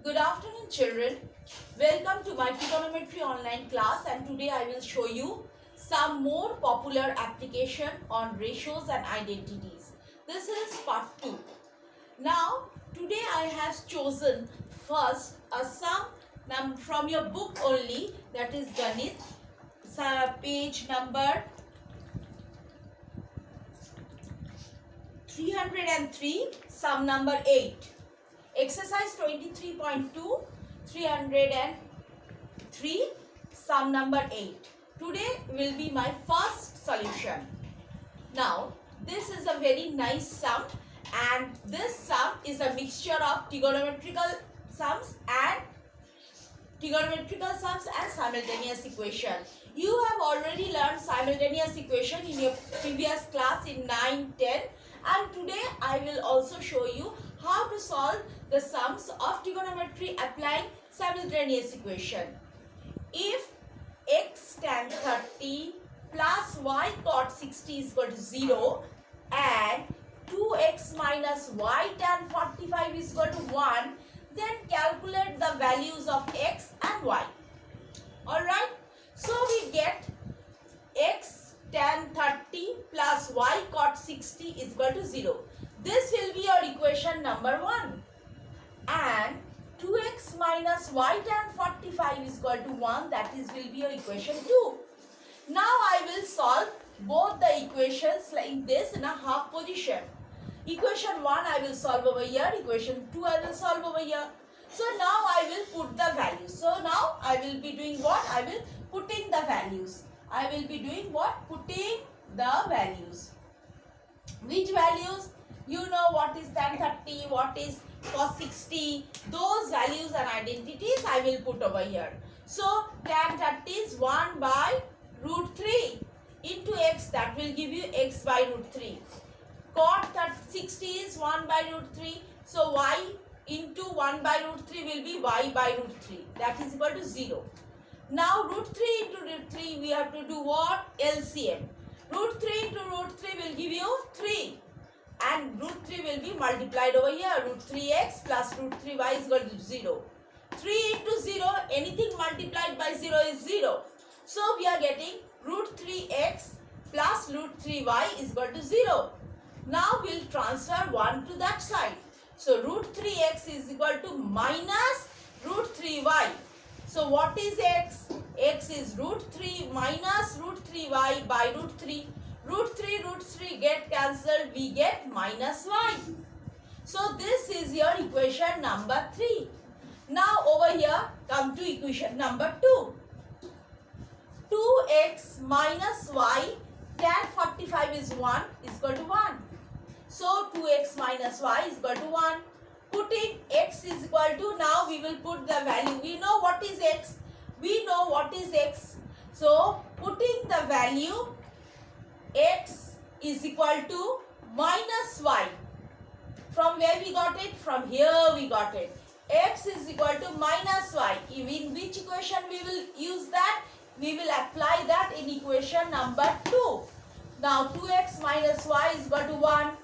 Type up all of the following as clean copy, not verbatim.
Good afternoon, children. Welcome to my trigonometry online class, and today I will show you some more popular application on ratios and identities. This is part 2. Now, today I have chosen first a sum from your book only, that is Ganit, page number 303, sum number 8. Exercise 23.2, 303, sum number 8. Today will be my first solution. Now, this is a very nice sum, and this sum is a mixture of trigonometrical sums and simultaneous equation. You have already learned simultaneous equation in your previous class in 9, 10, and today I will also show you how to solve the sums of trigonometry applying simultaneous equation. If x tan 30 plus y cot 60 is equal to 0 and 2x minus y tan 45 is equal to 1, then calculate the values of x and y. Alright, so we get x tan 30 plus y cot 60 is equal to 0. This will be your equation number 1. And 2x minus y tan 45 is equal to 1, that is will be your equation 2. Now I will solve both the equations like this in a half position. Equation 1 I will solve over here, equation 2 I will solve over here. So now I will put the values. So now I will be doing what? I will putting the values. I will be doing what? Putting the values. Which values? You know what is tan 30, what is cos 60. Those values and identities I will put over here. So tan 30 is 1 by root 3 into x, that will give you x by root 3. Cot 60 is 1 by root 3. So y into 1 by root 3 will be y by root 3. That is equal to 0. Now root 3 into root 3 we have to do what? LCM. Root 3 into root 3 will give you 3. And root 3 will be multiplied over here. Root 3x plus root 3y is equal to 0. 3 into 0, anything multiplied by 0 is 0. So we are getting root 3x plus root 3y is equal to 0. Now we will transfer 1 to that side. So root 3x is equal to minus root 3y. So what is x? X is root 3 minus root 3y by root 3. Root 3 get cancelled, we get minus y. So this is your equation number 3. Now over here come to equation number 2. 2x minus y tan 45 is 1 is equal to 1. So 2x minus y is equal to 1. Putting x is equal to, now we will put the value. We know what is x. We know what is x. So putting the value x is equal to minus y. From where we got it? From here we got it. X is equal to minus y. In which equation we will use that? We will apply that in equation number 2. Now 2x minus y is equal to 1.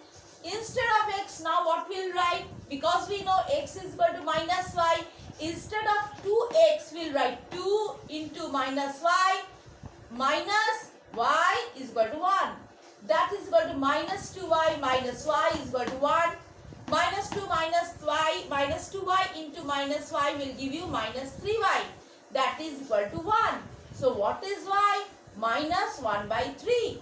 Instead of x, now what we will write? Because we know x is equal to minus y. Instead of 2x, we will write 2 into minus y. Minus y is equal to 1. That is equal to minus 2y minus y is equal to 1. Minus 2 minus y, minus 2y into minus y will give you minus 3y. That is equal to 1. So what is y? Minus 1 by 3.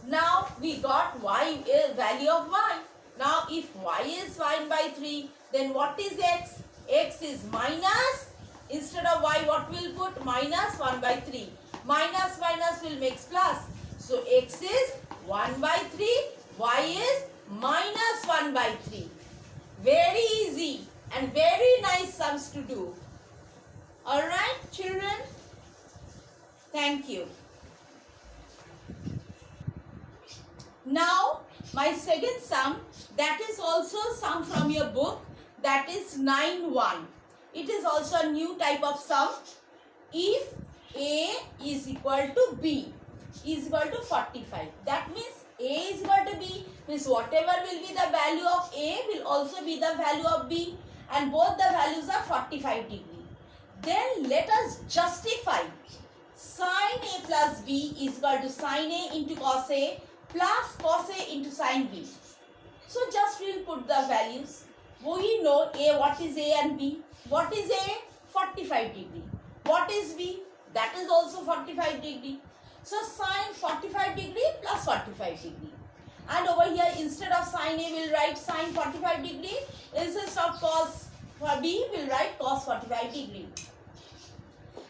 Now we got y, value of y. Now if y is 1 by 3, then what is x? X is minus, instead of y what will put? Minus 1 by 3. Minus minus will make plus. So x is 1 by 3, y is minus 1 by 3. Very easy and very nice sums to do. Alright children? Thank you. Now my second sum, that is also sum from your book, that is 9-1. It is also a new type of sum. If A is equal to B is equal to 45. That means A is equal to B, means whatever will be the value of A will also be the value of B. and both the values are 45 degree. Then let us justify sin A plus B is equal to sin A into cos A plus cos A into sin B. So just we'll put the values. We know A, what is A and B? What is A? 45 degree. What is B? That is also 45 degree. So sin 45 degree plus 45 degree. And over here instead of sin A we'll write sin 45 degree. Instead of cos for B we'll write cos 45 degree.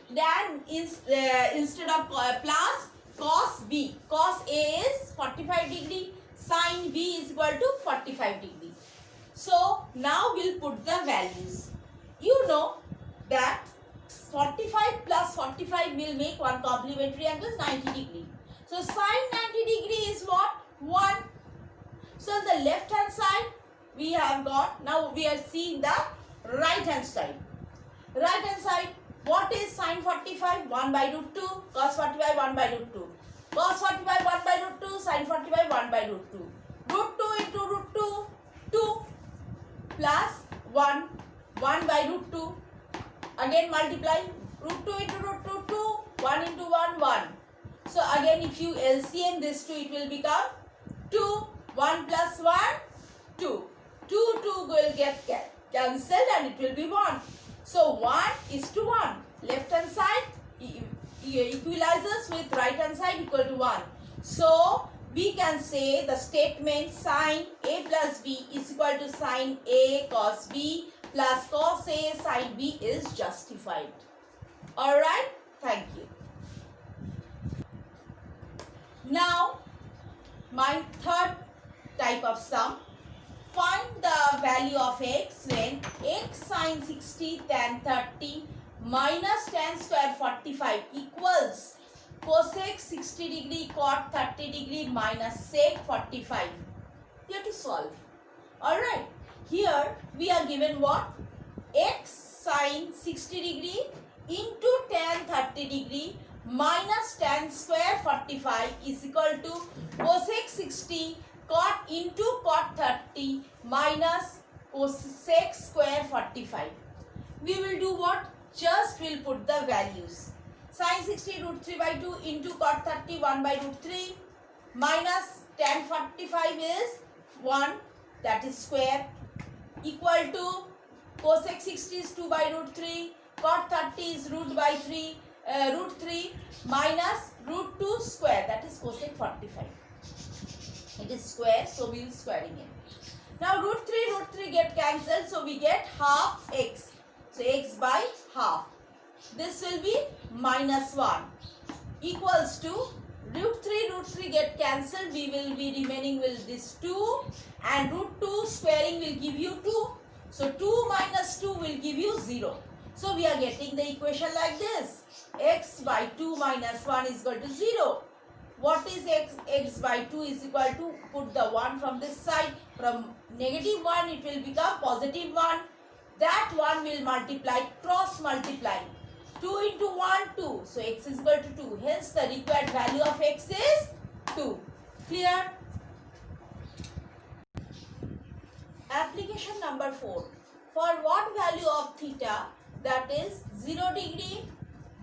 Then instead of plus cos B, cos A is 45 degree, sin B is equal to 45 degree. So now we'll put the values. You know that 45 plus 45 will make one complementary angle 90 degree. So sin 90 degree is what? 1. So the left hand side we have got, now we are seeing the right hand side. Right hand side, what is sin 45? 1 by root 2, cos 45 1 by root 2. Cos 45 1 by root 2, sin 45 1 by root 2. Root 2 into root 2, 2 plus 1, 1 by root 2. Again multiply, root 2 into root 2, 2, 1 into 1, 1. So again if you LCM this 2, it will become 2, 1 plus 1, 2. 2, 2 will get cancelled and it will be 1. So 1 is to 1. Left hand side equalizes with right hand side equal to 1. So we can say the statement sin A plus B is equal to sin A cos B plus cos A sin B is justified. Alright, thank you. Now my third type of sum. Find the value of x when x sin 60 tan 30 minus tan square 45 equals cosec 60 degree cot 30 degree minus sec 45. You have to solve. Alright. Here we are given what? X sin 60 degree into tan 30 degree minus tan square 45 is equal to cosec 60 cot into cot 30 minus cosec square 45. We will do what? Just we'll put the values. Sin 60 root 3 by 2 into cot 30 1 by root 3 minus tan 45 is 1, that is square, equal to cosec 60 is 2 by root 3, cot 30 is root 3 minus root 2 square, that is cosec 45. It is square, so we will squaring it. Now root 3 get cancelled, so we get half x. So x by half. This will be minus 1 equals to root 3 get cancelled. We will be remaining with this 2 and root 2 squaring will give you 2. So 2 minus 2 will give you 0. So we are getting the equation like this. X by 2 minus 1 is equal to 0. What is x? X by 2 is equal to, put the 1 from this side. From negative 1 it will become positive 1. That 1 will multiply, cross multiply. 2 into 1, 2. So x is equal to 2. Hence the required value of x is 2. Clear? Application number 4. For what value of theta, that is 0 degree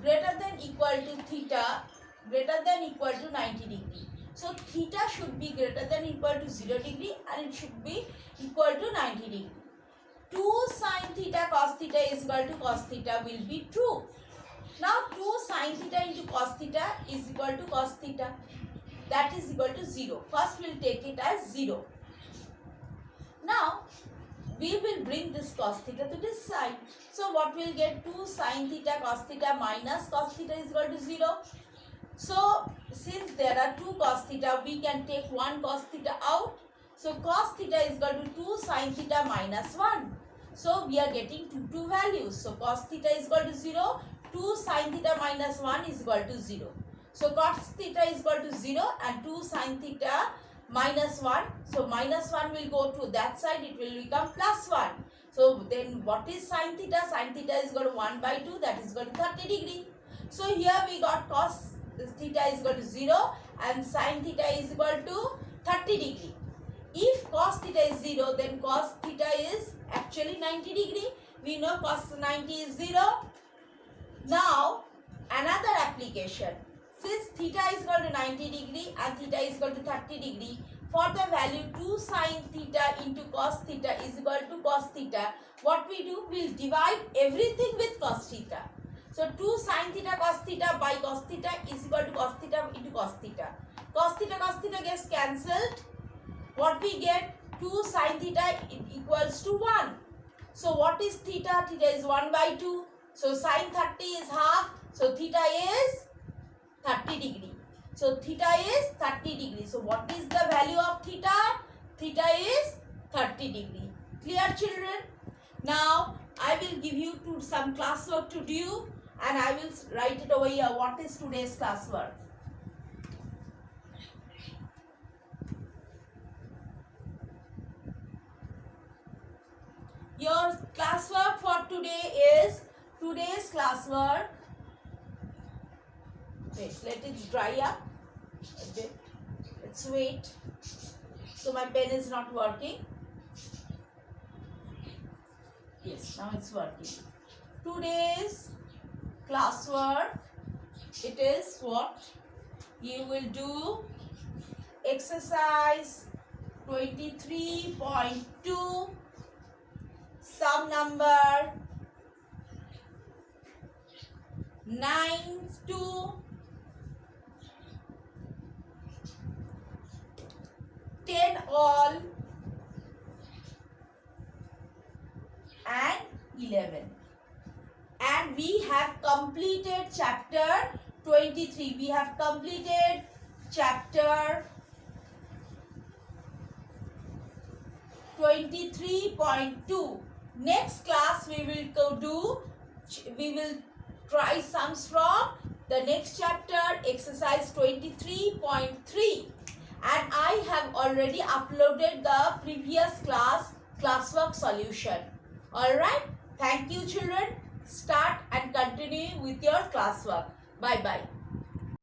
greater than equal to theta greater than equal to 90 degree. So theta should be greater than equal to 0 degree and it should be equal to 90 degree. 2 sin theta cos theta is equal to cos theta will be true. Now 2 sin theta into cos theta is equal to cos theta. That is equal to 0. First we will take it as 0. Now we will bring this cos theta to this side. So what we will get? 2 sin theta cos theta minus cos theta is equal to 0. So since there are 2 cos theta, we can take 1 cos theta out. So cos theta is equal to 2 sin theta minus 1. So we are getting two values. So cos theta is equal to 0. 2 sin theta minus 1 is equal to 0. So cos theta is equal to 0 and 2 sin theta minus 1. So minus 1 will go to that side. It will become plus 1. So then what is sin theta? Sin theta is equal to 1 by 2. That is equal to 30 degree. So here we got cos theta is equal to 0 and sin theta is equal to 30 degree. If cos theta is 0, then cos theta is actually 90 degree. We know cos 90 is 0. Now, another application. Since theta is equal to 90 degree and theta is equal to 30 degree, for the value 2 sin theta into cos theta is equal to cos theta, what we do? We'll divide everything with cos theta. So 2 sin theta cos theta by cos theta is equal to cos theta into cos theta. Cos theta gets cancelled. What we get? 2 sin theta equals to 1. So what is theta? Theta is 1 by 2. So sin 30 is half. So theta is 30 degree. So theta is 30 degree. So what is the value of theta? Theta is 30 degree. Clear, children? Now I will give you some classwork to do, and I will write it over here. What is today's classwork? Your classwork for today is today's classwork. Wait, let it dry up a bit. Let's wait. So my pen is not working. Yes, now it's working. Today's classwork, it is what? You will do exercise 23.2, sum number 9 to 10 all and 11. And we have completed chapter 23. We have completed chapter 23.2. Next class we will try sums from the next chapter, exercise 23.3. And I have already uploaded the previous classwork solution. Alright, thank you children. Start and continue with your classwork. Bye bye.